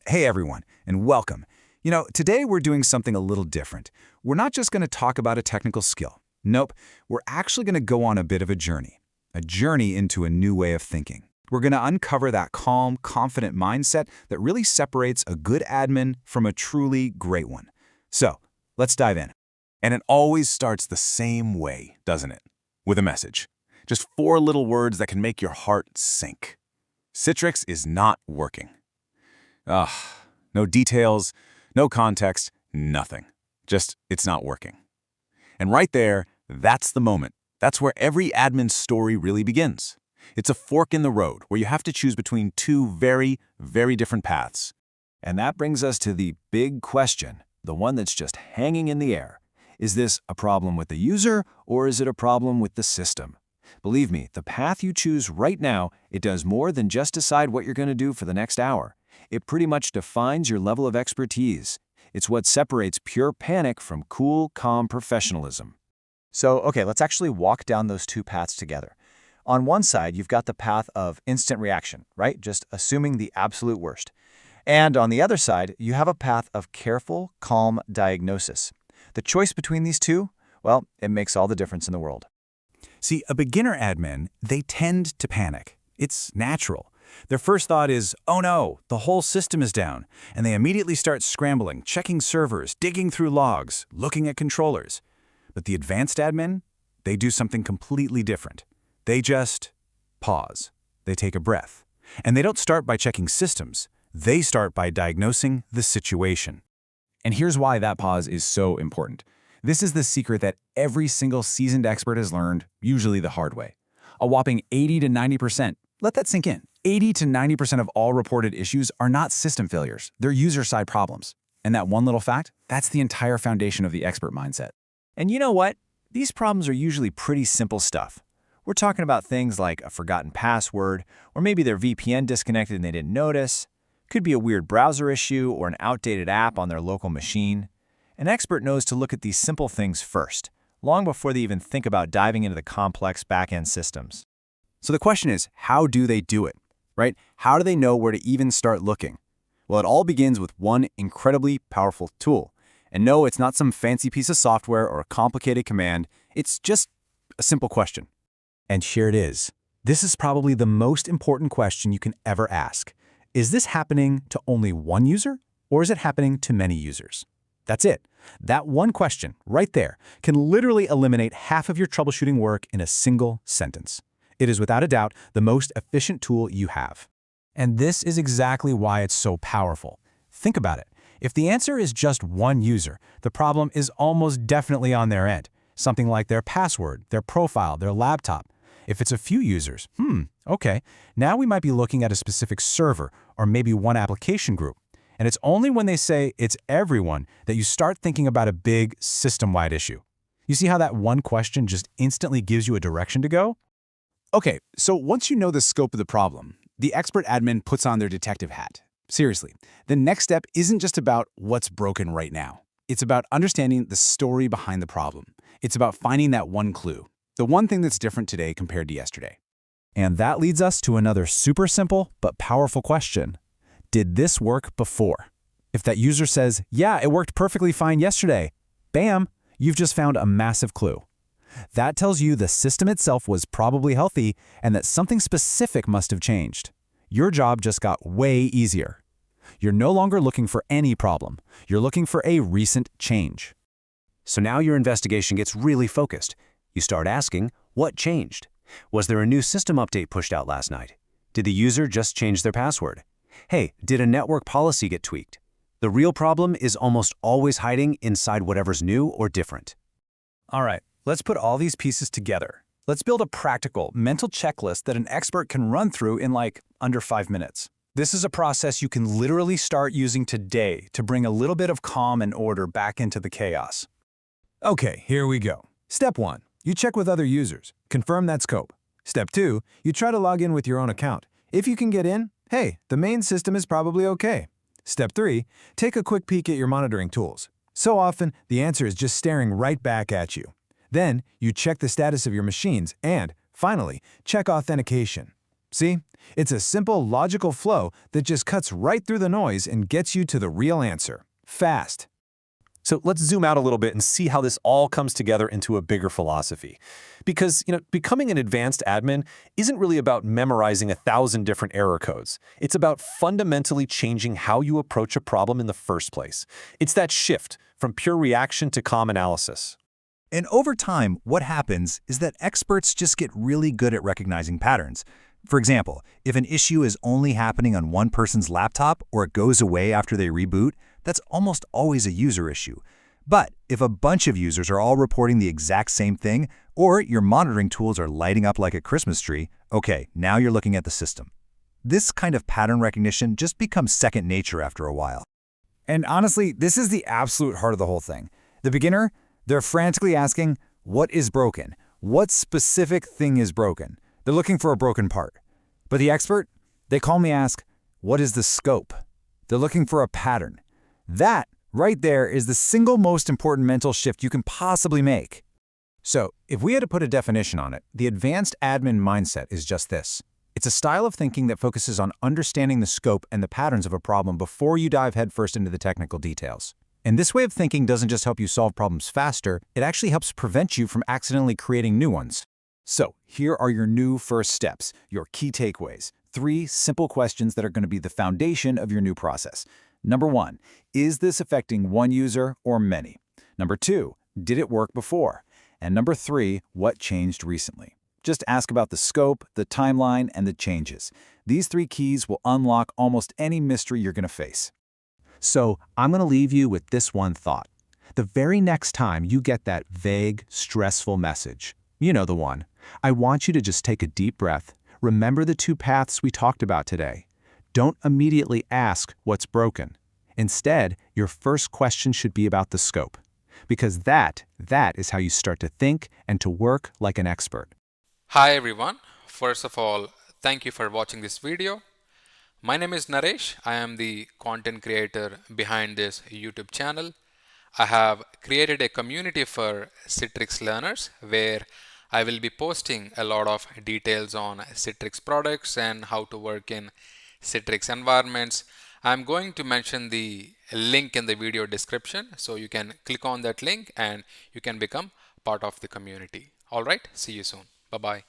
Hey everyone, and welcome. Today we're doing something a little different. We're not just going to talk about a technical skill. Nope, we're actually going to go on a bit of a journey into a new way of thinking. We're going to uncover that calm, confident mindset that really separates a good admin from a truly great one. So, let's dive in. And it always starts the same way, doesn't it? With a message. Just 4 little words that can make your heart sink. Citrix is not working. No details, no context, nothing. Just, it's not working. And right there, that's the moment. That's where every admin's story really begins. It's a fork in the road where you have to choose between 2 very, very different paths. And that brings us to the big question, the one that's just hanging in the air. Is this a problem with the user, or is it a problem with the system? Believe me, the path you choose right now, it does more than just decide what you're going to do for the next hour. It pretty much defines your level of expertise. It's what separates pure panic from cool, calm professionalism. So, let's actually walk down those 2 paths together. On one side, you've got the path of instant reaction, right? Just assuming the absolute worst. And on the other side, you have a path of careful, calm diagnosis. The choice between these two, well, it makes all the difference in the world. See, a beginner admin, they tend to panic. It's natural. Their first thought is, oh no, the whole system is down, and they immediately start scrambling, checking servers, digging through logs, looking at controllers. But the advanced admin, they do something completely different. They just pause. They take a breath. And they don't start by checking systems. They start by diagnosing the situation. And here's why that pause is so important. This is the secret that every single seasoned expert has learned, usually the hard way. A whopping 80 to 90%, let that sink in, 80 to 90% of all reported issues are not system failures, they're user-side problems. And that one little fact, that's the entire foundation of the expert mindset. And you know what? These problems are usually pretty simple stuff. We're talking about things like a forgotten password, or maybe their VPN disconnected and they didn't notice. Could be a weird browser issue or an outdated app on their local machine. An expert knows to look at these simple things first, long before they even think about diving into the complex back-end systems. So the question is, how do they do it, right? How do they know where to even start looking? Well, it all begins with one incredibly powerful tool. And no, it's not some fancy piece of software or a complicated command. It's just a simple question. And here it is. This is probably the most important question you can ever ask. Is this happening to only one user, or is it happening to many users? That's it. That one question, right there, can literally eliminate half of your troubleshooting work in a single sentence. It is without a doubt the most efficient tool you have. And this is exactly why it's so powerful. Think about it. If the answer is just one user, the problem is almost definitely on their end. Something like their password, their profile, their laptop. If it's a few users, okay, now we might be looking at a specific server or maybe one application group. And it's only when they say it's everyone that you start thinking about a big system-wide issue. You see how that one question just instantly gives you a direction to go? Okay, so once you know the scope of the problem, the expert admin puts on their detective hat. Seriously, the next step isn't just about what's broken right now. It's about understanding the story behind the problem. It's about finding that one clue, the one thing that's different today compared to yesterday. And that leads us to another super simple but powerful question. Did this work before? If that user says, yeah, it worked perfectly fine yesterday, bam, you've just found a massive clue. That tells you the system itself was probably healthy and that something specific must have changed. Your job just got way easier. You're no longer looking for any problem. You're looking for a recent change. So now your investigation gets really focused. You start asking, what changed? Was there a new system update pushed out last night? Did the user just change their password? Hey, did a network policy get tweaked? The real problem is almost always hiding inside whatever's new or different. All right, let's put all these pieces together. Let's build a practical, mental checklist that an expert can run through in under 5 minutes. This is a process you can literally start using today to bring a little bit of calm and order back into the chaos. Okay, here we go. Step 1. You check with other users. Confirm that scope. Step 2. You try to log in with your own account. If you can get in, hey, the main system is probably okay. Step 3. Take a quick peek at your monitoring tools. So often, the answer is just staring right back at you. Then, you check the status of your machines and, finally, check authentication. See? It's a simple, logical flow that just cuts right through the noise and gets you to the real answer. Fast. So let's zoom out a little bit and see how this all comes together into a bigger philosophy. Because, becoming an advanced admin isn't really about memorizing 1,000 different error codes. It's about fundamentally changing how you approach a problem in the first place. It's that shift from pure reaction to calm analysis. And over time, what happens is that experts just get really good at recognizing patterns. For example, if an issue is only happening on one person's laptop or it goes away after they reboot, that's almost always a user issue. But if a bunch of users are all reporting the exact same thing, or your monitoring tools are lighting up like a Christmas tree, okay, now you're looking at the system. This kind of pattern recognition just becomes second nature after a while. And honestly, this is the absolute heart of the whole thing. The beginner, they're frantically asking, what is broken? What specific thing is broken? They're looking for a broken part. But the expert, they calmly ask, what is the scope? They're looking for a pattern. That, right there, is the single most important mental shift you can possibly make. So, if we had to put a definition on it, the advanced admin mindset is just this. It's a style of thinking that focuses on understanding the scope and the patterns of a problem before you dive headfirst into the technical details. And this way of thinking doesn't just help you solve problems faster, it actually helps prevent you from accidentally creating new ones. So, here are your new first steps, your key takeaways. 3 simple questions that are going to be the foundation of your new process. Number 1, is this affecting one user or many? Number 2, did it work before? And number 3, what changed recently? Just ask about the scope, the timeline, and the changes. These 3 keys will unlock almost any mystery you're going to face. So, I'm going to leave you with this one thought. The very next time you get that vague, stressful message, you know the one, I want you to just take a deep breath, remember the 2 paths we talked about today. Don't immediately ask what's broken. Instead, your first question should be about the scope. Because that is how you start to think and to work like an expert. Hi everyone. First of all, thank you for watching this video. My name is Naresh. I am the content creator behind this YouTube channel. I have created a community for Citrix learners where I will be posting a lot of details on Citrix products and how to work in Citrix environments. I'm going to mention the link in the video description, so you can click on that link and you can become part of the community. All right, see you soon. Bye-bye.